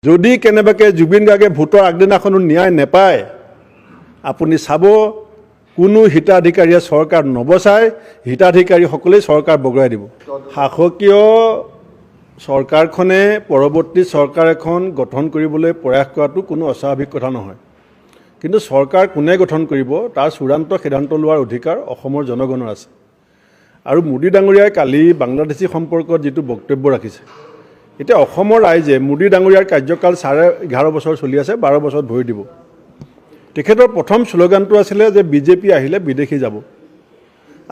যদি কেনেবাকে জুবিন গাৰ্গে ভোটৰ আগদিনাখনো ন্যায় নেপায় আপুনি চাব কোনো হিতাধিকাৰীয়ে চৰকাৰ নবচায় হিতাধিকাৰীসকলে চৰকাৰ বগৰাই দিব শাসকীয় চৰকাৰখনে পৰৱৰ্তী চৰকাৰ এখন গঠন কৰিবলৈ প্ৰয়াস কৰাটো কোনো অস্বাভাৱিক কথা নহয় কিন্তু চৰকাৰ কোনে গঠন কৰিব তাৰ চূড়ান্ত সিদ্ধান্ত লোৱাৰ অধিকাৰ অসমৰ জনগণৰ আছে আৰু মোদী ডাঙৰীয়াই কালি বাংলাদেশী সম্পৰ্কত যেটো বক্তব্য ৰাখিছে এতিয়া অসমৰ ৰাইজে মোদী ডাঙৰীয়াৰ কাৰ্যকাল 11.5 বছৰ চলি আছে 12 বছৰ ভৰি দিব তেখেতৰ প্ৰথম স্লোগানটো আছিল যে বিজেপি আহিলে বিদেশী যাব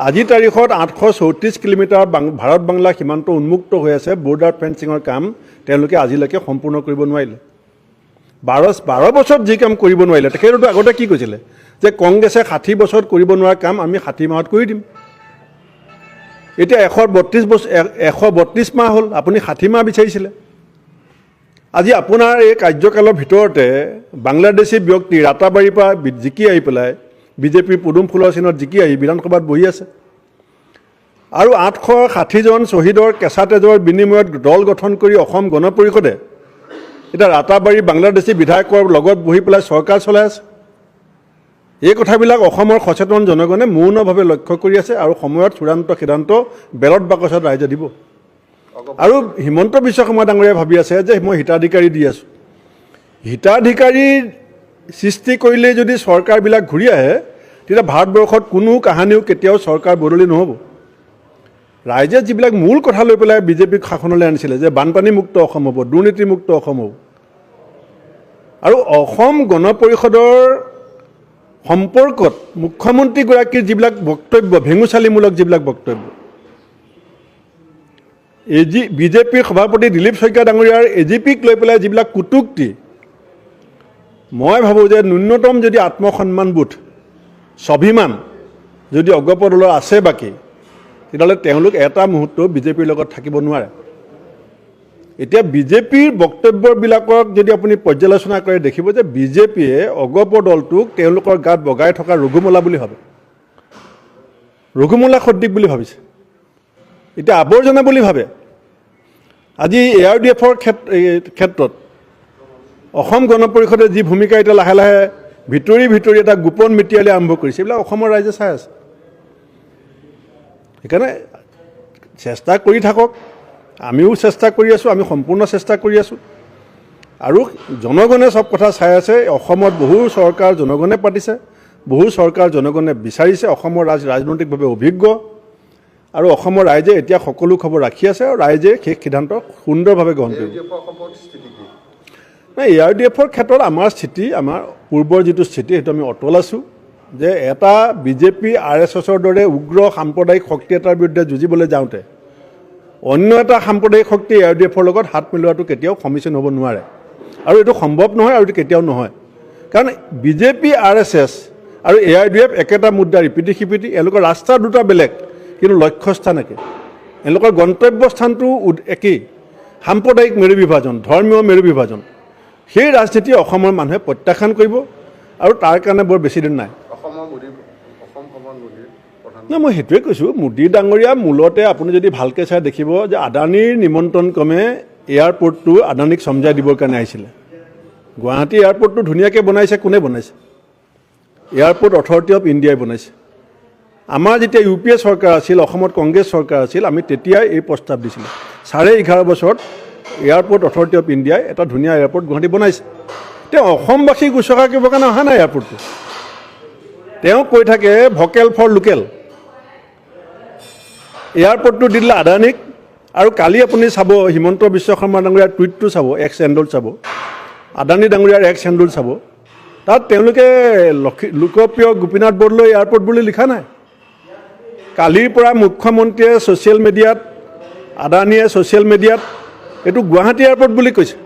আজি তাৰিখত 834 কিলোমিটাৰ ভাৰত বাংলা সীমান্ত উন্মুক্ত হৈ আছে বৰ্ডাৰ ফেন্সিংৰ কাম তেওঁলোকে আজিলৈকে সম্পূৰ্ণ কৰিব নোৱাৰিলে 12 বছৰ যি কাম কৰিব নোৱাৰিলে তেখেতটো আগতে কি কৈছিলে যে কংগ্ৰেছে 60 বছৰ কৰিব নোৱাৰা কাম আমি 60 মাহত কৰি দিম এতিয়া 132 মাহ হ'ল আপুনি 60 মাহ বিচাৰিছিলে আজি আপোনাৰ এই কাৰ্যকালৰ ভিতৰতে বাংলাদেশী ব্যক্তি ৰাতাবাৰীৰ পৰা জিকি আহি পেলাই বিজেপিৰ পুদুম ফুলৰ চিনত জিকি আহি বিধানসভাত বহি আছে আৰু 860 জন শহীদৰ কেঁচা তেজৰ বিনিময়ত দল গঠন কৰি অসম গণ পৰিষদে এটা ৰাতাবাৰী বাংলাদেশী বিধায়কৰ লগত বহি পেলাই চৰকাৰ চলাই আছে এই কথাবিলাক অসমৰ সচেতন জনগণে মৌনভাৱে লক্ষ্য কৰি আছে আৰু সময়ত চূড়ান্ত সিদ্ধান্ত বেলত বাকচত ৰাইজে দিব আৰু হিমন্ত বিশ্ব শৰ্মা ডাঙৰীয়াই ভাবি আছে যে মই হিতাধিকাৰী দি আছো হিতাধিকাৰী সৃষ্টি কৰিলে যদি চৰকাৰবিলাক ঘূৰি আহে তেতিয়া ভাৰতবৰ্ষত কোনো কাহানিও কেতিয়াও চৰকাৰ বদলি নহ'ব ৰাইজে যিবিলাক মূল কথা লৈ পেলাই বিজেপিক শাসনলৈ আনিছিলে যে বানপানী মুক্ত অসম হ'ব দুৰ্নীতি মুক্ত অসম হ'ব আৰু অসম গণ পৰিষদৰ সম্পৰ্কত মুখ্যমন্ত্ৰীগৰাকীৰ যিবিলাক বক্তব্য ভেঙুচালিমূলক যিবিলাক বক্তব্য বিজেপিৰ সভাপতি দিলীপ শইকীয়া ডাঙৰীয়াৰ এজিপিক লৈ পেলাই যিবিলাক কুটুক্তি মই ভাবোঁ যে ন্যূনতম যদি আত্মসন্মানবোধ স্বাভিমান যদি অগপ দলৰ আছে বাকী তেতিয়াহ'লে তেওঁলোক এটা মুহূৰ্ত বিজেপিৰ লগত থাকিব নোৱাৰে এতিয়া বিজেপিৰ বক্তব্যবিলাকক যদি আপুনি পৰ্যালোচনা কৰে দেখিব যে বিজেপিয়ে অগপ দলটোক তেওঁলোকৰ গাত বগাই থকা ৰঘুমলা বুলি ভাবে ৰঘুমলা সদৃশ বুলি ভাবিছে এটা আৱৰ্জনা বুলি ভাবে আজি এআৰডিএফৰ ক্ষেত্ৰত অসম গণ পৰিষদে যি ভূমিকা এটা লাহে লাহে ভিতৰি এটা গোপন মিটিয়ালি আৰম্ভ কৰিছে এইবিলাক অসমৰ ৰাইজে চাই আছে সেইকাৰণে চেষ্টা কৰি থাকক আমিও চেষ্টা কৰি আছোঁ আমি সম্পূৰ্ণ চেষ্টা কৰি আছোঁ আৰু জনগণে সব কথা চাই আছে অসমত বহু চৰকাৰ জনগণে পাতিছে বহু চৰকাৰ জনগণে বিচাৰিছে অসমৰ ৰাজনৈতিকভাৱে অভিজ্ঞ আৰু অসমৰ ৰাইজে এতিয়া সকলো খবৰ ৰাখি আছে আৰু ৰাইজে শেষ সিদ্ধান্ত সুন্দৰভাৱে গ্ৰহণ কৰিব নাই এআৰডিএফৰ ক্ষেত্ৰত আমাৰ স্থিতি আমাৰ পূৰ্বৰ যিটো স্থিতি সেইটো আমি অটল আছোঁ যে এটা বিজেপি আৰএছএছৰ দৰে উগ্ৰ সাম্প্ৰদায়িক শক্তি এটাৰ বিৰুদ্ধে যুঁজিবলৈ যাওঁতে অন্য এটা সাম্প্ৰদায়িক শক্তি এআৰডিএফৰ লগত হাত মিলোৱাটো কেতিয়াও সমীচীন হ'ব নোৱাৰে আৰু এইটো সম্ভৱ নহয় আৰু এইটো কেতিয়াও নহয় কাৰণ বিজেপি আৰএছএছ আৰু এআৰডিএফ একেটা মুদ্ৰাৰ ইপিঠি সিপিঠি এওঁলোকৰ ৰাস্তা দুটা বেলেগ কিন্তু লক্ষ্যস্থান একে এওঁলোকৰ গন্তব্যস্থানটো একেই সাম্প্ৰদায়িক মেৰু বিভাজন ধৰ্মীয় মেৰু বিভাজন সেই ৰাজনীতি অসমৰ মানুহে প্ৰত্যাখ্যান কৰিব আৰু তাৰ কাৰণে বৰ বেছি দিন নাই নাই মই সেইটোৱে কৈছোঁ মোদী ডাঙৰীয়া মূলতে আপুনি যদি ভালকৈ চাই দেখিব যে আদানীৰ নিমন্ত্ৰণ ক্ৰমে এয়াৰপৰ্টটো আদানীক সমজাই দিবৰ কাৰণে আহিছিলে গুৱাহাটী এয়াৰপৰ্টটো ধুনীয়াকৈ বনাইছে কোনে বনাইছে এয়াৰপৰ্ট অথৰিটি অফ ইণ্ডিয়াই বনাইছে আমাৰ যেতিয়া ইউপিএ চৰকাৰ আছিল অসমত কংগ্ৰেছ চৰকাৰ আছিল আমি তেতিয়াই এই প্ৰস্তাৱ দিছিলোঁ 11.5 বছৰত এয়াৰপৰ্ট অথৰিটি অফ ইণ্ডিয়াই এটা ধুনীয়া এয়াৰপৰ্ট গুৱাহাটী বনাইছে তেওঁ অসমবাসীক উচৰ্গা কৰিবৰ কাৰণে অহা নাই এয়াৰপৰ্টটো তেওঁ কৈ থাকে ভকেল ফৰ লোকেল এয়াৰপৰ্টটো দিলে আদানীক আৰু কালি আপুনি চাব হিমন্ত বিশ্ব শৰ্মা ডাঙৰীয়াৰ টুইটটো চাব এক্স হেণ্ডল চাব আদানী ডাঙৰীয়াৰ এক্স হেণ্ডল চাব তাত তেওঁলোকে লোকপ্ৰিয় গোপীনাথ বৰদলৈ এয়াৰপৰ্ট বুলি লিখা নাই কালিৰ পৰা মুখ্যমন্ত্ৰীয়ে ছ'চিয়েল মিডিয়াত আদানীয়ে ছ'চিয়েল মিডিয়াত এইটো গুৱাহাটী এয়াৰপৰ্ট বুলি কৈছে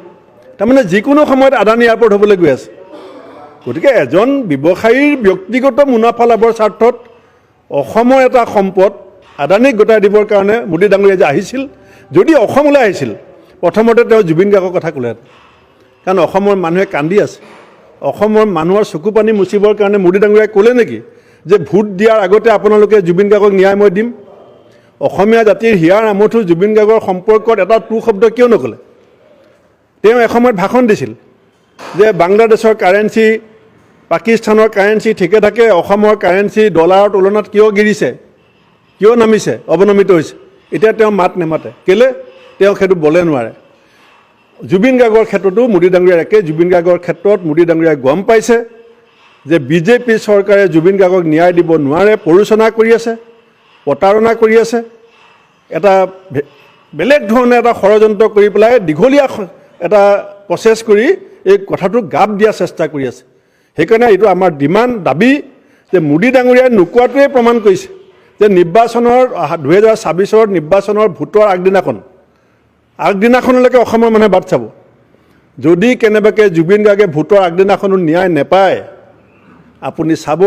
তাৰমানে যিকোনো সময়ত আদানী এয়াৰপৰ্ট হ'বলৈ গৈ আছে গতিকে এজন ব্যৱসায়ীৰ ব্যক্তিগত মুনাফা লাভৰ স্বাৰ্থত অসমৰ এটা সম্পদ আদানীক গোটাই দিবৰ কাৰণে মোদী ডাঙৰীয়া যে আহিছিল যদি অসমলৈ আহিছিল প্ৰথমতে তেওঁ জুবিন গাৰ্গৰ কথা ক'লে কাৰণ অসমৰ মানুহে কান্দি আছে অসমৰ মানুহৰ চকু পানী মুচিবৰ কাৰণে মোদী ডাঙৰীয়াই ক'লে নেকি যে ভোট দিয়াৰ আগতে আপোনালোকে জুবিন গাৰ্গক ন্যায় মই দিম অসমীয়া জাতিৰ হিয়াৰ আমঠু জুবিন গাৰ্গৰ সম্পৰ্কত এটা টু শব্দ কিয় নক'লে তেওঁ এসময়ত ভাষণ দিছিল যে বাংলাদেশৰ কাৰেঞ্চি পাকিস্তানৰ কাৰেঞ্চি ঠিকে থাকে, অসমৰ কাৰেঞ্চি ডলাৰৰ তুলনাত কিয় গিৰিছে, কিয় নামিছে, অৱনমিত হৈছে। এতিয়া তেওঁ মাত নেমাতে, কেলে তেওঁ সেইটো বলে নোৱাৰে। জুবিন গাৰ্গৰ ক্ষেত্ৰতো মোদী ডাঙৰীয়াৰ একে। জুবিন গাৰ্গৰ ক্ষেত্ৰত মোদী ডাঙৰীয়াই গম পাইছে যে বিজেপি চৰকাৰে জুবিন গাৰ্গক ন্যায় দিব নোৱাৰে, প্ৰৰোচনা কৰি আছে, প্ৰতাৰণা কৰি আছে, এটা বেলেগ ধৰণে এটা ষড়যন্ত্ৰ কৰি পেলাই দীঘলীয়া এটা প্ৰচেছ কৰি এই কথাটো গাপ দিয়াৰ চেষ্টা কৰি আছে। সেইকাৰণে এইটো আমাৰ ডিমাণ্ড, দাবী যে মোদী ডাঙৰীয়াই নোকোৱাটোৱে প্ৰমাণ কৰিছে যে নিৰ্বাচনৰ 2026 নিৰ্বাচনৰ ভোটৰ আগদিনাখনলৈকে অসমৰ মানুহে বাট চাব। যদি কেনেবাকৈ জুবিন গাৰ্গে ভোটৰ আগদিনাখনো ন্যায় নেপায়, আপুনি চাব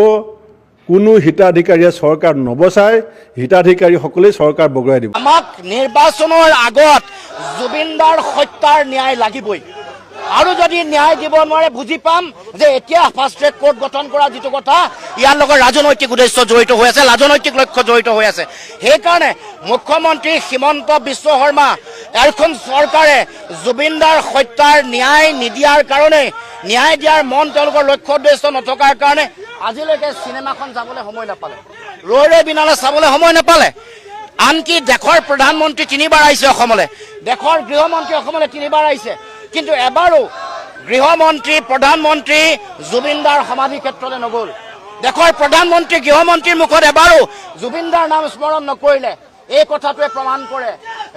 কোনো হিতাধিকাৰীয়ে চৰকাৰ নবচায়, হিতাধিকাৰীসকলেই চৰকাৰ বগৰাই দিব। আমাক নিৰ্বাচনৰ আগত জুবিনদাৰ হত্যাৰ ন্যায় লাগিবই, আৰু যদি ন্যায় দিব নোৱাৰে বুজি পাম যে এতিয়া ফাষ্ট ট্ৰেক কোৰ্ট গঠন কৰা যিটো কথা, ইয়াৰ লগত ৰাজনৈতিক উদ্দেশ্য জড়িত হৈ আছে, ৰাজনৈতিক লক্ষ্য জড়িত হৈ আছে। সেইকাৰণে মুখ্যমন্ত্ৰী হিমন্ত বিশ্ব শৰ্মা এখন চৰকাৰে জুবিনদাৰ হত্যাৰ ন্যায় নিদিয়াৰ কাৰণে, ন্যায় দিয়াৰ মন তেওঁলোকৰ লক্ষ্য উদ্দেশ্য নথকাৰ কাৰণে আজিলৈকে চিনেমাখন যাবলৈ সময় নাপালে, ৰৈ বিনালে চাবলৈ সময় নাপালে। আনকি দেশৰ প্ৰধানমন্ত্ৰী 3বাৰ আহিছে অসমলৈ, দেশৰ গৃহমন্ত্ৰী অসমলৈ 3বাৰ আহিছে, কিন্তু এবাৰো গৃহমন্ত্ৰী প্ৰধানমন্ত্ৰী জুবিনদাৰ সমাধি ক্ষেত্ৰলৈ নগ'ল। দেশৰ প্ৰধানমন্ত্ৰী গৃহমন্ত্ৰীৰ মুখত এবাৰো জুবিনদাৰ নাম স্মৰণ নকৰিলে। এই কথাটোৱে প্ৰমাণ কৰে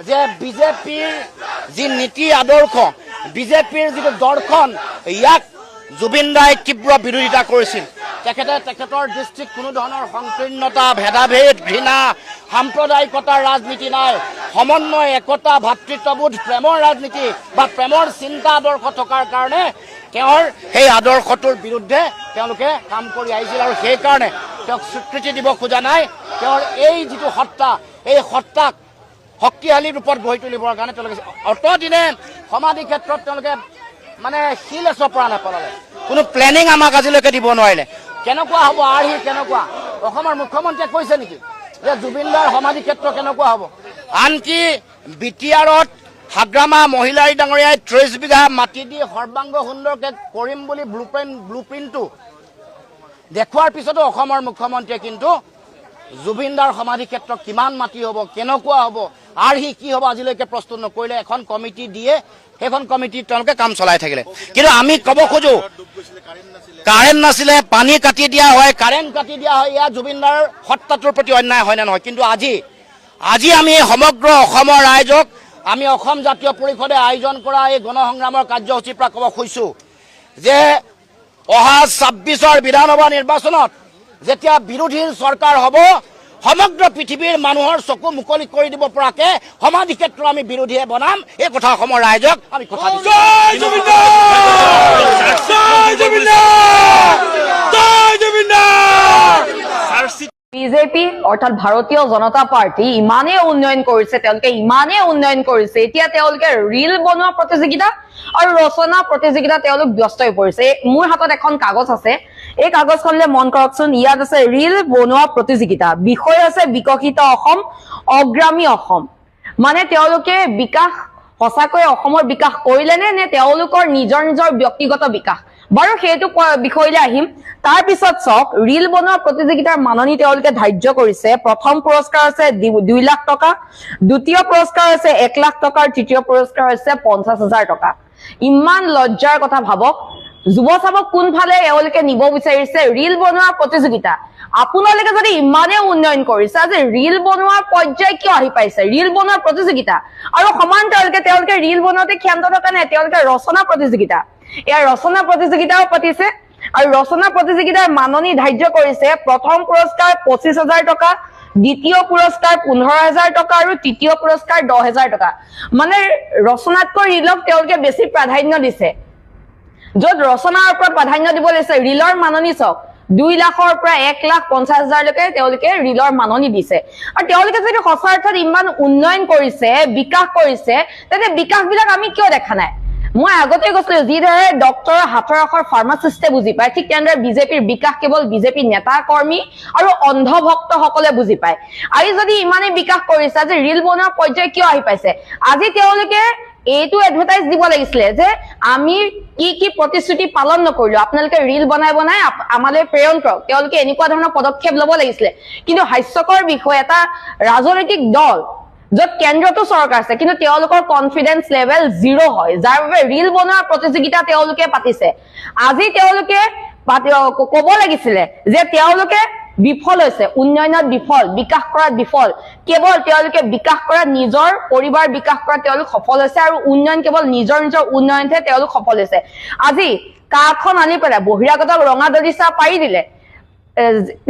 যে বিজেপিৰ যি নীতি আদৰ্শ, বিজেপিৰ যিটো দৰ্শন, ইয়াক জুবিনদাই তীব্ৰ বিৰোধিতা কৰিছিল। তেখেতৰ দৃষ্টিত কোনো ধৰণৰ সংকীৰ্ণতা, ভেদাভেদ, ঘৃণা, সাম্প্ৰদায়িকতাৰ ৰাজনীতি নাই, সমন্বয়, একতা, ভাতৃত্ববোধ, প্ৰেমৰ ৰাজনীতি বা প্ৰেমৰ চিন্তা আদৰ্শ থকাৰ কাৰণে তেওঁৰ সেই আদৰ্শটোৰ বিৰুদ্ধে তেওঁলোকে কাম কৰি আহিছিল, আৰু সেইকাৰণে তেওঁক স্বীকৃতি দিব খোজা নাই। তেওঁৰ এই যিটো সত্তা, এই সত্তাক শক্তিশালী ৰূপত গঢ়ি তুলিবৰ কাৰণে তেওঁলোকে অতদিনে সমাধি ক্ষেত্ৰত তেওঁলোকে মানে শিল এচৰ পৰা নেপেলালে, কোনো প্লেনিং আমাক আজিলৈকে দিব নোৱাৰিলে। কেনেকুৱা হ'ব আৰ্হি, কেনেকুৱা অসমৰ মুখ্যমন্ত্ৰীয়ে কৈছে নেকি যে জুবিনদাৰ সমাধি ক্ষেত্ৰ কেনেকুৱা হ'ব? আনকি বিটিআৰত হাগ্ৰামা মহিলাৰী ডাঙৰীয়াই 30 বিঘা মাটি দি সৰ্বাংগ সুন্দৰকৈ কৰিম বুলি ব্লুপ্ৰিণ্টটো দেখুৱাৰ পিছতো অসমৰ মুখ্যমন্ত্ৰীয়ে কিন্তু জুবিনদাৰ সমাধি ক্ষেত্ৰ কিমান মাটি হ'ব, কেনেকুৱা হ'ব, আৰ্হি কি হ'ব আজিলৈকে প্ৰস্তুত নকৰিলে। এখন কমিটি দিয়ে, সেইখন কমিটিত তেওঁলোকে কাম চলাই থাকিলে। কিন্তু আমি ক'ব খোজো, কাৰেণ্ট নাছিলে, পানী কাটি দিয়া হয়, কাৰেণ্ট কাটি দিয়া হয়, এয়া জুবিনদাৰ সত্তাটোৰ প্ৰতি অন্যায় হয় নে নহয়? কিন্তু আজি আমি সমগ্ৰ অসমৰ ৰাইজক, আমি অসম জাতীয় পৰিষদে আয়োজন কৰা এই গণসংগ্ৰামৰ কাৰ্যসূচীৰ পৰা ক'ব খুজিছোঁ যে অহা 26ৰ বিধানসভা নিৰ্বাচনত যেতিয়া বিৰোধীৰ চৰকাৰ হ'ব, সমগ্ৰ পৃথিৱীৰ মানুহৰ চকু মুকলি কৰি দিব পৰাকে সমাধি ক্ষেত্ৰ আমি বিৰোধীয়ে বনাম। এই কথা অসমৰ ৰাইজক আমি কথা দিছোঁ। বিজেপি অৰ্থাৎ ভাৰতীয় জনতা পাৰ্টি ইমানেই উন্নয়ন কৰিছে, তেওঁলোকে ইমানেই উন্নয়ন কৰিছে, এতিয়া তেওঁলোকে ৰীল বনোৱা প্ৰতিযোগিতা আৰু ৰচনা প্ৰতিযোগিতা তেওঁলোক ব্যস্ত হৈ পৰিছে। মোৰ হাতত এখন কাগজ আছে, এই কাগজখনলৈ মন কৰকচোন। ইয়াত আছে ৰীল বনোৱা প্ৰতিযোগিতা, বিষয় আছে বিকশিত অসম, অগ্ৰামী অসম। মানে তেওঁলোকে বিকাশ সঁচাকৈ অসমৰ বিকাশ কৰিলে নে তেওঁলোকৰ নিজৰ ব্যক্তিগত বিকাশ? বাৰু সেইটো বিষয়লৈ আহিম। তাৰ পিছত চাওক, ৰীল বনোৱা প্ৰতিযোগিতাৰ মাননি তেওঁলোকে ধাৰ্য কৰিছে। প্ৰথম পুৰস্কাৰ আছে 2 লাখ টকা, দ্বিতীয় পুৰস্কাৰ আছে 1 লাখ টকা, আৰু তৃতীয় পুৰস্কাৰ আছে 50,000 টকা। ইমান লজ্জাৰ কথা ভাবক, যুৱ চাবক কোনফালে এওঁলোকে নিব বিচাৰিছে। ৰীল বনোৱা প্ৰতিযোগিতা, আপোনালোকে যদি ইমানেই উন্নয়ন কৰিছে, যে ৰীল বনোৱাৰ পৰ্যায় কিয় আহি পাইছে? ৰীল বনোৱাৰ প্ৰতিযোগিতা আৰু সমান্তৰালকে তেওঁলোকে ৰীল বনোৱাতে ক্ষান্ত থকা নাই, তেওঁলোকে ৰচনা প্ৰতিযোগিতা, ইয়াৰ ৰচনা প্ৰতিযোগিতাও পাতিছে, আৰু ৰচনা প্ৰতিযোগিতাৰ মাননি ধাৰ্য কৰিছে। প্ৰথম পুৰস্কাৰ 25,000 টকা, দ্বিতীয় পুৰস্কাৰ 15,000 টকা, আৰু তৃতীয় পুৰস্কাৰ 10,000 টকা। মানে ৰচনাতকৈ ৰীলক তেওঁলোকে বেছি প্ৰাধান্য দিছে। য'ত ৰচনাৰ ওপৰত প্ৰাধান্য দিব লৈছে, ৰীলৰ মাননি চাওক, 2 লাখৰ পৰা 1,50,000লৈকে তেওঁলোকে ৰীলৰ মাননি দিছে। আৰু তেওঁলোকে যদি সঁচা অৰ্থত ইমান উন্নয়ন কৰিছে, বিকাশ কৰিছে, তেন্তে বিকাশ বিলাক আমি কিয় দেখা নাই? মই আগতে কৈছিলো যিদৰে ডক্টৰৰ হাতৰ আখৰ ফাৰ্মাচিষ্টে বুজি পায় ঠিক তেনেদৰে বিজেপিৰ বিকাশ কেৱল বিজেপি নেতা কৰ্মী আৰু অন্ধভক্তসকলে বুজি পায় আজি যদি ইমানে বিকাশ কৰিছে আজি ৰিল বনোৱা পৰ্যায় কিয় আহি পাইছে আজি তেওঁলোকে এইটো এডভাৰটাইজ দিব লাগিছিলে যে আমি কি প্ৰতিশ্ৰুতি পালন নকৰিলো আপোনালোকে ৰিল বনাই আমালৈ প্ৰেৰণ কৰক তেওঁলোকে এনেকুৱা ধৰণৰ পদক্ষেপ ল'ব লাগিছিলে কিন্তু হাস্যকৰ বিষয় এটা ৰাজনৈতিক দল য'ত কেন্দ্ৰতো চৰকাৰ আছে কিন্তু তেওঁলোকৰ কনফিডেন্স লেভেল 0 হয় যাৰ বাবে ৰিল বনোৱাৰ প্ৰতিযোগিতা তেওঁলোকে পাতিছে আজি তেওঁলোকে ক'ব লাগিছিলে যে তেওঁলোকে বিফল হৈছে উন্নয়নত বিফল বিকাশ কৰাত বিফল কেৱল তেওঁলোকে বিকাশ কৰা নিজৰ পৰিবাৰ বিকাশ কৰা তেওঁলোক সফল হৈছে আৰু উন্নয়ন কেৱল নিজৰ উন্নয়নতহে তেওঁলোক সফল হৈছে আজি কাখন আনি পেলাই বহিৰাগতক ৰঙা দলিচা পাৰি দিলে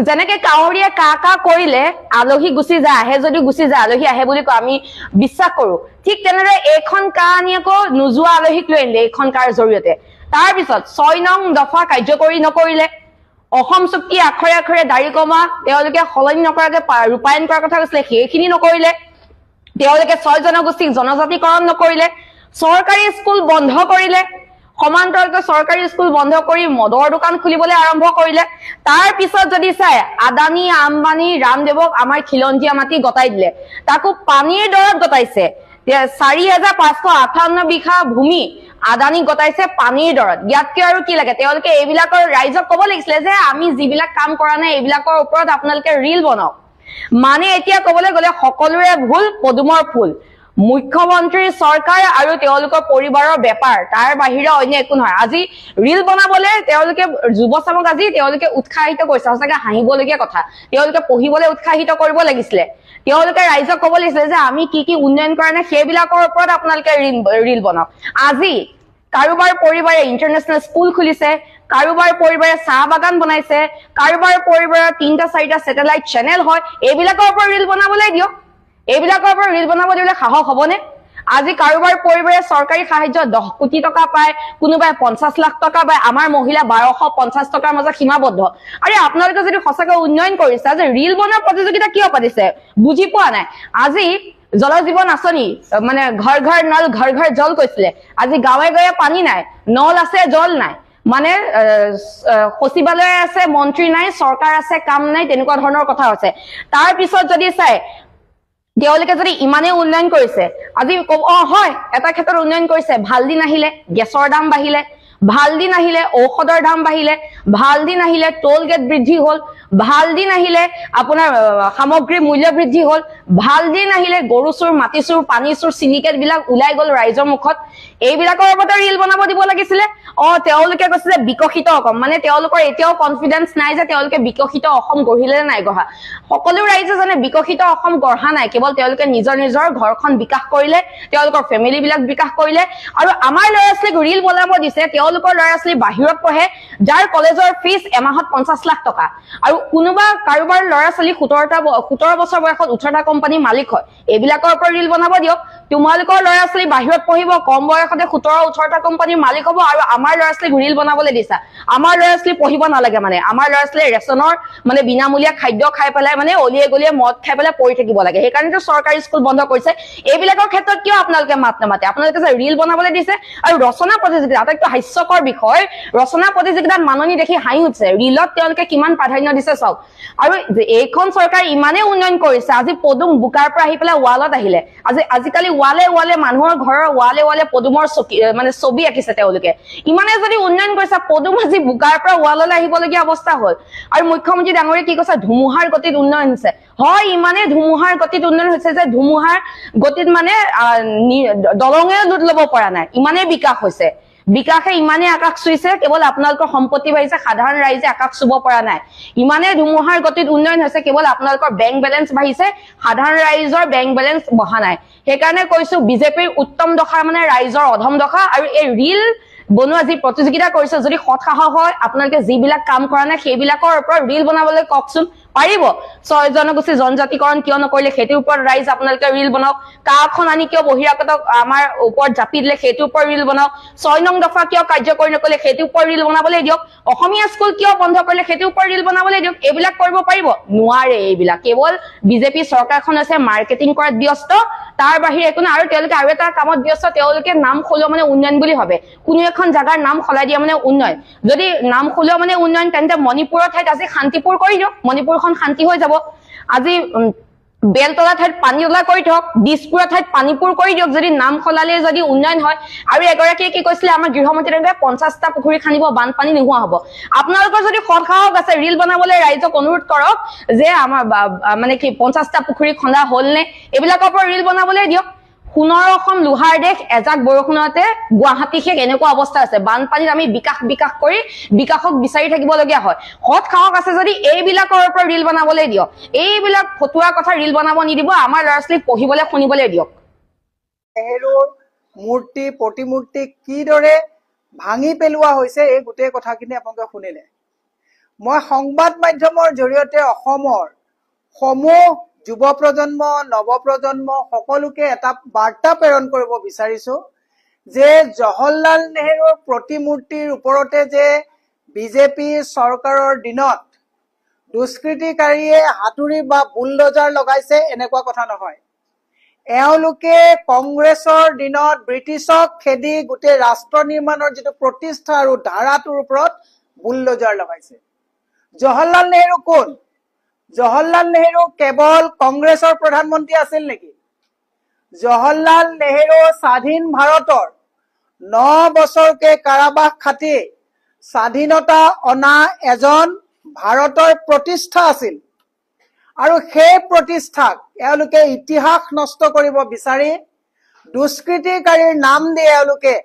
যেনেকে কাউৰীয়ে কা কৰিলে আলহী গুচি যায় আহে যদি গুচি যায় আলহী আহে বুলি আমি বিশ্বাস কৰো ঠিক তেনেদৰে এইখন কা আনি আকৌ নোযোৱা আলহীক লৈ আনিলে এইখন কাৰ জৰিয়তে তাৰপিছত 6 নং দফা কাৰ্যকৰী নকৰিলে অসম চুক্তি আখৰে আখৰে দাড়ি কমা তেওঁলোকে সলনি নকৰাকে ৰূপায়ণ কৰাৰ কথা কৈছিলে সেইখিনি নকৰিলে তেওঁলোকে 6 জনগোষ্ঠীক জনজাতিকৰণ নকৰিলে চৰকাৰী স্কুল বন্ধ কৰিলে সমান্তৰালকৈ চৰকাৰী স্কুল বন্ধ কৰি মদৰ দোকান খুলিবলৈ আৰম্ভ কৰিলে তাৰ পিছত যদি চাই আদানী আম্বানী ৰামদেৱক আমাৰ খিলঞ্জীয়া মাটি গতাই দিলে তাকো পানীৰ দৰত গতাইছে 4558 বিঘা ভূমি আদানী গতাইছে পানীৰ দৰত ইয়াতকৈ আৰু কি লাগে তেওঁলোকে এইবিলাকৰ ৰাইজক ক'ব লাগিছিলে যে আমি যিবিলাক কাম কৰা নাই এইবিলাকৰ ওপৰত আপোনালোকে ৰিল বনাওক মানে এতিয়া ক'বলৈ গ'লে সকলোৰে ভুল পদুমৰ ফুল মুখ্যমন্ত্ৰী চৰকাৰ আৰু তেওঁলোকৰ পৰিবাৰৰ বেপাৰ তাৰ বাহিৰে অন্য একো নহয় আজি ৰিল বনাবলৈ তেওঁলোকে যুৱ চামক আজি তেওঁলোকে উৎসাহিত কৰিছে সঁচাকৈ হাঁহিবলগীয়া কথা তেওঁলোকে পঢ়িবলৈ উৎসাহিত কৰিব লাগিছিলে তেওঁলোকে ৰাইজক ক'ব লাগিছিলে যে আমি কি উন্নয়ন কৰা নাই সেইবিলাকৰ ওপৰত আপোনালোকে ৰিল বনাওক আজি কাৰোবাৰ পৰিবাৰে ইন্টাৰনেশ্যনেল স্কুল খুলিছে কাৰোবাৰ পৰিবাৰে চাহ বাগান বনাইছে কাৰোবাৰ পৰিবাৰৰ 3-4টা স্যাটেলাইট চেনেল হয় এইবিলাকৰ ওপৰত ৰিল বনাবলৈ দিয়ক এইবিলাকৰ ওপৰত ৰিল বনাব দিলে সাহস হ'বনে আজি কাৰোবাৰ পৰিবাৰে চৰকাৰী সাহায্য 10 কোটি টকা পায় কোনোবাই 50 লাখ টকা পায় আমাৰ মহিলা 1250 টকাৰ মাজত সীমাবদ্ধ আৰে আপোনালোকে যদি সঁচাকৈ উন্নয়ন কৰিছে আজি ৰিল বনোৱা প্ৰতিযোগিতা কিয় পাতিছে বুজি পোৱা নাই আজি জল জীৱন আঁচনি মানে ঘৰ ঘৰ নল ঘৰ ঘৰ জল কৈছিলে আজি গাঁৱে গাঁৱে পানী নাই নল আছে জল নাই মানে সচিবালয় আছে মন্ত্ৰী নাই চৰকাৰ আছে কাম নাই তেনেকুৱা ধৰণৰ কথা আছে তাৰ পিছত যদি চাই তেওঁলোকে যদি ইমানে উন্নয়ন কৰিছে আজি হয় এটা ক্ষেত্ৰত উন্নয়ন কৰিছে ভাল দিন আহিলে গেছৰ দাম বাঢ়িলে ভাল দিন আহিলে ঔষধৰ দাম বাঢ়িলে ভাল দিন আহিলে টোল গেট বৃদ্ধি হ'ল ভাল দিন আহিলে আপোনাৰ সামগ্ৰীৰ মূল্য বৃদ্ধি হ'ল ভাল দিন আহিলে গৰু চুৰ মাটি চুৰ পানী চুৰ সিন্ডিকেট বিলাক ওলাই গ'ল ৰাইজৰ মুখত এইবিলাকৰ ওপৰত ৰিল বনাব দিব লাগিছিলে তেওঁলোকে কৈছে যে বিকশিত অসম মানে তেওঁলোকৰ এতিয়াও কনফিডেন্স নাই যে তেওঁলোকে বিকশিত অসম গঢ়িলে নাই গঢ়া সকলো ৰাইজে জানে বিকশিত অসম গঢ়া নাই কেৱল তেওঁলোকে নিজৰ ঘৰখন বিকাশ কৰিলে তেওঁলোকৰ ফেমিলি বিলাক বিকাশ কৰিলে আৰু আমাৰ ল'ৰা ছোৱালীক ৰিল বনাব দিছে তেওঁলোকৰ ল'ৰা ছোৱালী বাহিৰত পঢ়ে যাৰ কলেজৰ ফিজ এমাহত 50 লাখ টকা আৰু কাৰোবাৰ ল'ৰা ছোৱালী 17 বছৰ বয়সত 18টা কোম্পানীৰ মালিক হয় এইবিলাকৰ ওপৰত ৰিল বনাব দিয়ক তোমালোকৰ ল'ৰা ছোৱালী বাহিৰত পঢ়িব কম বয়সতে 17-18টা কোম্পানীৰ মালিক হ'ব আৰু আমাৰ ল'ৰা ছোৱালীক ৰিল বনাবলৈ দিছা আমাৰ ল'ৰা ছোৱালী পঢ়িব নালাগে মানে আমাৰ ল'ৰা ছোৱালী ৰেচনৰ মানে বিনামূলীয়া খাদ্য খাই পেলাই মানে অলিয়ে গলিয়ে মদ খাই পেলাই পঢ়ি থাকিব লাগে সেইকাৰণে চৰকাৰী স্কুল বন্ধ কৰিছে এইবিলাকৰ ক্ষেত্ৰত কিয় আপোনালোকে মাত নামাতে আপোনালোকে যে ৰিল বনাবলৈ দিছে আৰু ৰচনা প্ৰতিযোগিতা আটাইতকৈ হাস্যকৰ বিষয় ৰচনা প্ৰতিযোগিতাত মাননি দেখি হাঁহি উঠিছে ৰিলত তেওঁলোকে কিমান প্ৰাধান্য দিছে চাওক আৰু এইখন চৰকাৰ ইমানে উন্নয়ন কৰিছে আজি পদুম বুকাৰ পৰা আহি পেলাই ৱালত আহিলে আজিকালি ৱালে মানুহৰ ঘৰৰ ৱালে পদুমৰ মানে ছবি আঁকিছে তেওঁলোকে ইমানে যদি উন্নয়ন কৰিছে পদুম আজি বুকাৰ পৰা ৱাললৈ আহিবলগীয়া অৱস্থা হ'ল আৰু মুখ্যমন্ত্ৰী ডাঙৰীয়ে কি কৈছে ধুমুহাৰ গতিত উন্নয়ন হৈছে হয় ইমানে ধুমুহাৰ গতিত উন্নয়ন হৈছে যে ধুমুহাৰ গতিত মানে দলঙে লুট ল'ব পৰা নাই ইমানে বিকাশ হৈছে বিকাশে ইমানে আকাশ চুইছে কেৱল আপোনালোকৰ সম্পত্তি বাঢ়িছে সাধাৰণ ৰাইজে আকাশ চুব পৰা নাই ইমানে ধুমুহাৰ গতিত উন্নয়ন হৈছে কেৱল আপোনালোকৰ বেংক বেলেন্স বাঢ়িছে সাধাৰণ ৰাইজৰ বেংক বেলেন্স বঢ়া নাই সেইকাৰণে কৈছো বিজেপিৰ উত্তম দশা মানে ৰাইজৰ অধম দশা আৰু এই ৰিল বনোৱা যি প্ৰতিযোগিতা কৰিছে যদি সৎ সাহস হয় আপোনালোকে যিবিলাক কাম কৰা নাই সেইবিলাকৰ ওপৰত ৰিল বনাবলৈ কওকচোন পাৰিব জনগোষ্ঠী জনজাতিকৰণ কিয় নকৰিলে সেইটোৰ ওপৰত ৰাইজ আপোনালোকে ৰিল বনাওক কাখন আনি কিয় বহিৰাগতক আমাৰ ওপৰত জাপি দিলে সেইটোৰ ওপৰত ৰিল বনাওক 6 নং দফা কিয় কাৰ্যকৰী নকৰিলে সেইটোৰ ওপৰত ৰিল বনাবলৈ দিয়ক অসমীয়া স্কুল কিয় বন্ধ কৰিলে সেইটোৰ ওপৰত ৰিল বনাবলৈ দিয়ক এইবিলাক কৰিব পাৰিব নোৱাৰে এইবিলাক কেৱল বিজেপি চৰকাৰখন আছে মাৰ্কেটিং কৰাত ব্যস্ত তাৰ বাহিৰে একো নাই আৰু তেওঁলোকে আৰু এটা কামত ব্যস্ত তেওঁলোকে নাম খোলো মানে উন্নয়ন বুলি ভাবে কোনো এখন জাগাৰ নাম খলাই দিয়া মানে উন্নয়ন যদি নাম খোলো মানে উন্নয়ন তেন্তে মণিপুৰৰ ঠাইত আজি শান্তিপুৰ কৰি দিয়ক মণিপুৰখন শান্তি হৈ যাব আজি বেলতলা ঠাইত পানীতলা কৰি থওক দিছপুৰৰ ঠাইত পানীপুৰ কৰি দিয়ক যদি নাম খলালে যদি উন্নয়ন হয় আৰু এগৰাকীয়ে কি কৈছিলে আমাৰ গৃহমন্ত্ৰী 50টা পুখুৰী খানিব বানপানী নোহোৱা হ'ব আপোনালোকৰ যদি সৎসাহস আছে ৰিল বনাবলৈ ৰাইজক অনুৰোধ কৰক যে আমাৰ মানে কি 50টা পুখুৰী খন্দা হ'ল নে এইবিলাকৰ ওপৰত ৰিল বনাবলৈ দিয়ক সোণৰ অসম লোহাৰ দেশ এজাক বৰষুণতে গুৱাহাটী শেষ এনেকুৱা অৱস্থা আছে বানপানীত আমি বিকাশ কৰি বিকাশক বিচাৰি থাকিবলগীয়া হয় সৎ সাহস আছে যদি এইবিলাকৰ ওপৰত ৰিল বনাবলৈ দিয়ক এইবিলাক ফটুৱা কথা ৰিল বনাব নিদিব আমাৰ ল'ৰা ছোৱালীক পঢ়িবলৈ শুনিবলৈ দিয়ক নেহেৰুৰ মূৰ্তি প্ৰতিমূৰ্তি কিদৰে ভাঙি পেলোৱা হৈছে এই গোটেই কথাখিনি আপোনালোকে শুনিলে মই সংবাদ মাধ্যমৰ জৰিয়তে অসমৰ সমূহ যুৱ প্ৰজন্ম নৱপ্ৰজন্ম সকলোকে এটা বাৰ্তা প্ৰেৰণ কৰিব বিচাৰিছো যে জৱাহৰলাল নেহেৰুৰ প্ৰতিমূৰ্তিৰ ওপৰতে যে বিজেপি চৰকাৰৰ দিনত দুষ্কৃতিকাৰীয়ে হাতুৰি বা বুলডোজাৰ লগাইছে এনেকুৱা কথা নহয় এওঁলোকে কংগ্ৰেছৰ দিনত ব্ৰিটিছক খেদি গোটেই ৰাষ্ট্ৰ নিৰ্মাণৰ যিটো প্ৰতিষ্ঠা আৰু ধাৰাটোৰ ওপৰত বুলডোজাৰ লগাইছে জৱাহৰলাল নেহেৰু কোন জৱাহৰলাল নেহেৰু কেৱল কংগ্ৰেছৰ প্ৰধানমন্ত্ৰী আছিল নেকি জৱাহৰলাল নেহেৰু স্বাধীন ভাৰতৰ 9 বছৰকে কাৰাবাস খাটি স্বাধীনতা অনা এজন ভাৰতৰ প্ৰতিষ্ঠা আছিল আৰু সেই প্ৰতিষ্ঠাক এওঁলোকে ইতিহাস নষ্ট কৰিব বিচাৰি দুষ্কৃতিকাৰীৰ নাম দি এওঁলোকে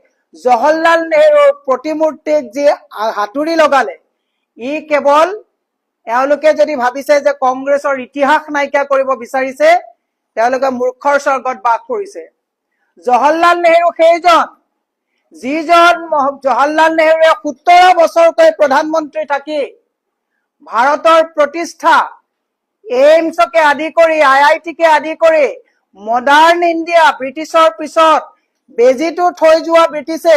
জৱাহৰলাল নেহেৰুৰ প্ৰতিমূৰ্তিক যি হাতুৰি লগালে ই কেৱল এওঁলোকে যদি ভাবিছে যে কংগ্ৰেছৰ ইতিহাস নাইকিয়া কৰিব বিচাৰিছে তেওঁলোকে মূৰ্খৰ স্বৰ্গত বাস কৰিছে জৱাহৰলাল নেহেৰু সেইজন যিজন জৱাহৰলাল নেহেৰুৱে 17 বছৰকৈ প্ৰধানমন্ত্ৰী থাকি ভাৰতৰ প্ৰতিষ্ঠা এইমছকে আদি কৰি IITকে আদি কৰি মডাৰ্ণ ইণ্ডিয়া ব্ৰিটিছৰ পিছত বেজিটো থৈ যোৱা ব্ৰিটিছে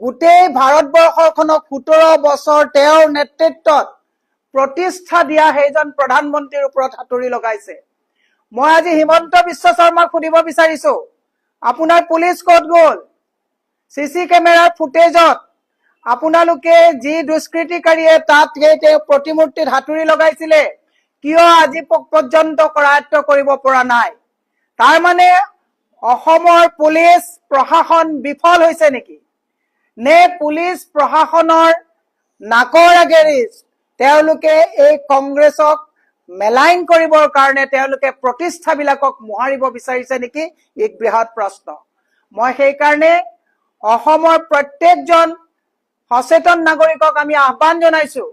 গোটেই ভাৰতবৰ্ষখনক 17 বছৰ তেওঁৰ নেতৃত্বত প্ৰতিষ্ঠা দিয়া সেইজন প্ৰধানমন্ত্ৰীৰ ওপৰত হাতুৰি লগাইছে মই আজি হিমন্ত বিশ্ব শৰ্মাক সুধিব বিচাৰিছো আপোনাৰ পুলিচ ক'ত গ'ল সিসি কেমেৰাৰ ফুটেজত আপোনালোকে যি দুষ্কৃতিকাৰীয়ে তাত সেই প্ৰতিমূৰ্তিত হাতুৰি লগাইছিলে কিয় আজি পৰ্যন্ত কৰায়ত্ব কৰিব পৰা নাই তাৰ মানে অসমৰ পুলিচ প্ৰশাসন বিফল হৈছে নেকি নে পুলিচ প্ৰশাসনৰ নাকৰ আগেৰি তেওঁলোকে এই কংগ্ৰেছক মেলাইন কৰিবৰ কাৰণে তেওঁলোকে প্ৰতিষ্ঠাবিলাকক মোহাৰিব বিচাৰিছে নেকি এক বৃহৎ প্ৰশ্ন মই সেই কাৰণে অসমৰ প্ৰত্যেকজন সচেতন নাগৰিকক আমি আহ্বান জনাইছো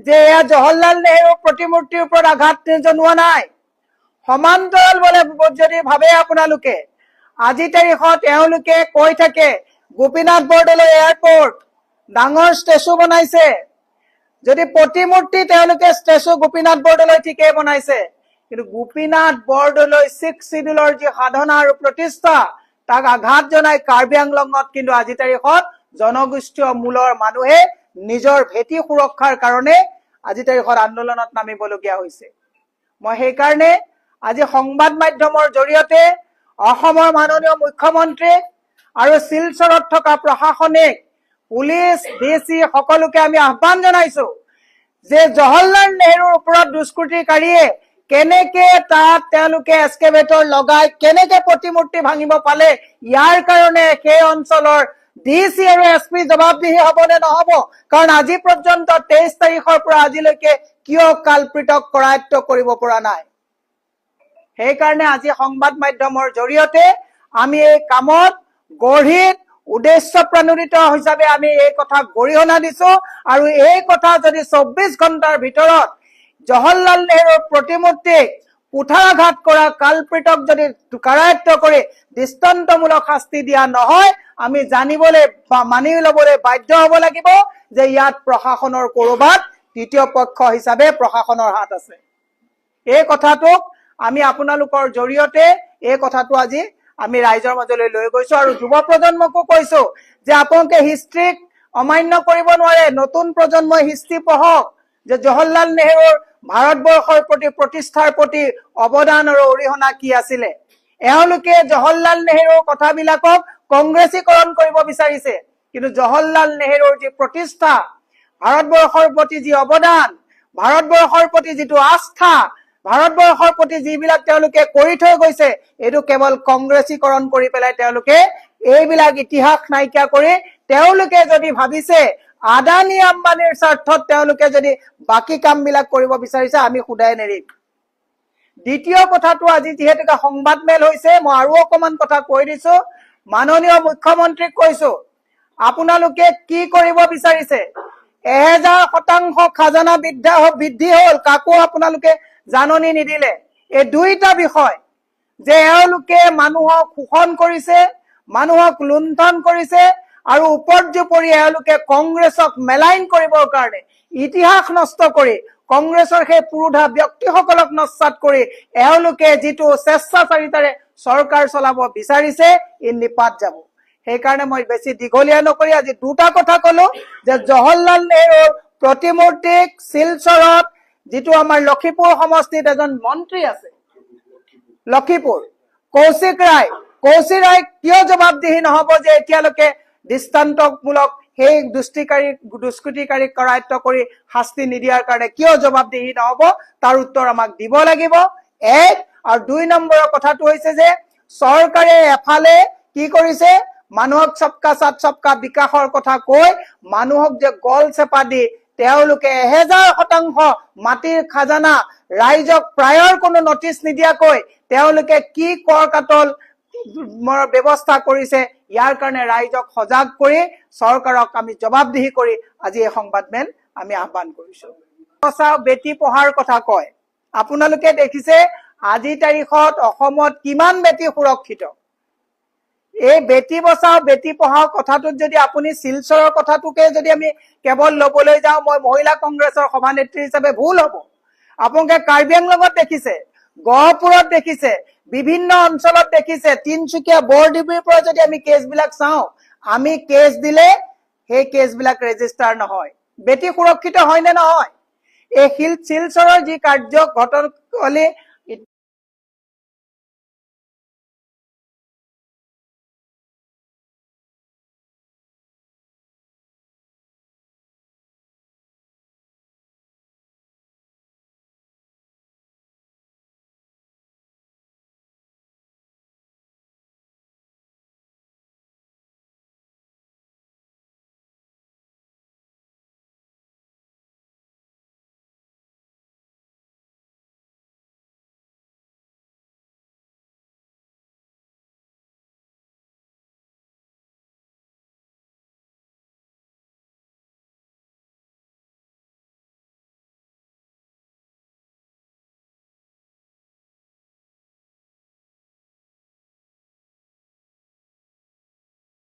যে এয়া জৱাহৰলাল নেহেৰু প্ৰতিমূৰ্তিৰ ওপৰত আঘাত জনোৱা নাই সমান্তৰাল বলে যদি ভাবে আপোনালোকে আজি তাৰিখত এওঁলোকে কৈ থাকে গোপীনাথ বৰদলৈ এয়াৰপোৰ্ট ডাঙৰ ষ্টেচু বনাইছে যদি প্ৰতিমূৰ্তি তেওঁলোকে ষ্টেচু গোপীনাথ বৰদলৈ ঠিকেই বনাইছে কিন্তু গোপীনাথ বৰদলৈ 6 শিডিউলৰ যি সাধনা আৰু প্ৰতিষ্ঠা তাক আঘাত জনাই কাৰ্বি আংলঙত কিন্তু আজি তাৰিখত জনগোষ্ঠীয় মূলৰ মানুহে নিজৰ ভেটি সুৰক্ষাৰ কাৰণে আজি তাৰিখত আন্দোলনত নামিবলগীয়া হৈছে মই সেই কাৰণে আজি সংবাদ মাধ্যমৰ জৰিয়তে অসমৰ মাননীয় মুখ্যমন্ত্ৰী আৰু শিলচৰত থকা প্ৰশাসনিক পুলিচ ডিসি সকলোকে আমি আহ্বান জনাইছো যে জৱাহৰলাল নেহেৰুৰ ওপৰত দুষ্কৃতিকাৰীয়ে কেনেকে তাত তেওঁলোকে এক্সকেভেটৰ লগাই কেনেকে প্ৰতিমূৰ্তি ভাঙিব পালে ইয়াৰ কাৰণে সেই অঞ্চলৰ ডিসি আৰু এসপি জবাবদিহি হ'বনে নহ'ব কাৰণ আজি পৰ্যন্ত 23 তাৰিখৰ পৰা আজিলৈকে কিয় কালপ্ৰিতক কৰায়ত্ব কৰিব পৰা নাই সেই কাৰণে আজি সংবাদ মাধ্যমৰ জৰিয়তে আমি এই কামত গঢ়িত উদ্দেশ্য প্ৰণোদিত হিচাপে আমি এই কথা গৰিহণা দিছো আৰু এই কথা যদি 24 ঘণ্টাৰ ভিতৰত জৱাহৰলাল নেহেৰুৰ প্ৰতিমূৰ্তিক কুঠাৰাঘাত কৰা কালপ্ৰিতক যদি কৰায়ত্ব কৰি দৃষ্টান্তমূলক শাস্তি দিয়া নহয় আমি জানিবলৈ বা মানি ল'বলৈ বাধ্য হ'ব লাগিব যে ইয়াত প্ৰশাসনৰ কৰবাত তৃতীয় পক্ষ হিচাপে প্ৰশাসনৰ হাত আছে এই কথাটোক আমি আপোনালোকৰ জৰিয়তে এই কথাটো আজি আমি ৰাইজৰ মাজলৈ লৈ গৈছো আৰু যুৱ প্ৰজন্মকো কৈছো যে আপোনালোকে হিষ্ট্ৰীক অমান্য কৰিব নোৱাৰে। নতুন প্ৰজন্মই হিষ্ট্ৰী পঢ়ক যে জৱাহৰলাল নেহৰুৰ ভাৰতবৰ্ষৰ প্ৰতি প্ৰতিষ্ঠাৰ প্ৰতি অৱদান আৰু অৰিহণা কি আছিলে। এওঁলোকে জৱাহৰলাল নেহৰুৰ কথাবিলাকক কংগ্ৰেছীকৰণ কৰিব বিচাৰিছে, কিন্তু জৱাহৰলাল নেহৰুৰ যি প্ৰতিষ্ঠা, ভাৰতবৰ্ষৰ প্ৰতি যি অৱদান, ভাৰতবৰ্ষৰ প্ৰতি যিটো আস্থা, ভাৰতবৰ্ষৰ প্ৰতি যিবিলাক তেওঁলোকে কৰি থৈ গৈছে, এইটো কেৱল কংগ্ৰেছীকৰণ কৰি পেলাই তেওঁলোকে এইবিলাক ইতিহাস নাইকিয়া কৰি তেওঁলোকে যদি ভাবিছে আদানী আম্বানীৰ স্বাৰ্থত তেওঁলোকে যদি বাকী কামবিলাক কৰিব বিচাৰিছে, আমি শুদাই নেৰিম। দ্বিতীয় কথাটো আজি যিহেতুকে সংবাদ মেল হৈছে, মই আৰু অকমান কথা কৈ দিছো। মাননীয় মুখ্যমন্ত্ৰীক কৈছো, আপোনালোকে কি কৰিব বিচাৰিছে? 1000% খাজানা বৃদ্ধি হল, কাকো আপোনালোকে জাননী নিদিলে। এই দুইটা বিষয় যে এওঁলোকে মানুহক শোষণ কৰিছে, মানুহক লুণ্ঠন কৰিছে আৰু উপৰ্যুপৰি এওঁলোকে কংগ্ৰেছক মেলাইন কৰিবৰ কাৰণে ইতিহাস নষ্ট কৰি কংগ্ৰেছৰ সেই পুৰুধা ব্যক্তিসকলক নস্যাৎ কৰি এওঁলোকে যিটো স্বেচ্ছাচাৰিতাৰে চৰকাৰ চলাব বিচাৰিছে, ই নিপাত যাব। সেইকাৰণে মই বেছি দীঘলীয়া নকৰি আজি দুটা কথা কলো যে জৱাহৰলাল নেহৰুৰ প্ৰতিমূৰ্তিক শিলচৰত, যিটো আমাৰ লক্ষীপুৰ সমষ্টিত এজন মন্ত্ৰী আছে, লক্ষীপুৰ কৌশিক ৰায় কিয় জবাবদিহি নহব যে এতিয়ালৈকে দৃষ্টান্তমূলক সেই দুষ্কৃতিকাৰীক কৰায়ত্ব কৰি শাস্তি নিদিয়াৰ কাৰণে কিয় জবাবদিহি নহব, তাৰ উত্তৰ আমাক দিব লাগিব। এক আৰু দুই নম্বৰৰ কথাটো হৈছে যে চৰকাৰে এফালে কি কৰিছে, মানুহক সবকা সাথ সবকা বিকাশৰ কথা কৈ মানুহক যে গল চেপা দি তেওঁলোকে 1000% মাটিৰ খাজানা ৰাইজক প্ৰায়ৰ কোনো নটিচ নিদিয়াকৈ তেওঁলোকে কি কৰ কাটল ব্যৱস্থা কৰিছে, ইয়াৰ কাৰণে ৰাইজক সজাগ কৰি চৰকাৰক আমি জবাবদিহি কৰি আজি এই সংবাদ মেল আমি আহ্বান কৰিছো। বেটি পঢ়াৰ কথা কয়, আপোনালোকে দেখিছে আজি তাৰিখত অসমত কিমান বেটি সুৰক্ষিত। এই বেটি বচাও বেটি পঢ়াও কথাটোত যদি আপুনি শিলচৰৰ কথাটোকে যদি আমি কেৱল লবলৈ যাওঁ, মই মহিলা কংগ্ৰেছৰ সভানেত্ৰী হিচাপে ভুল হব। আপোনালোকে কাৰ্বি আংলঙত দেখিছে, গহপুৰত দেখিছে, বিভিন্ন অঞ্চলত দেখিছে, তিনচুকীয়া বৰডিবিৰ পৰা যদি আমি কেছবিলাক চাওঁ, আমি কেছ দিলে সেই কেছবিলাক ৰেজিষ্টাৰ নহয়। বেটি সুৰক্ষিত হয় নে নহয়? এই শিলচৰৰ যি কাৰ্য ঘটনাৱলী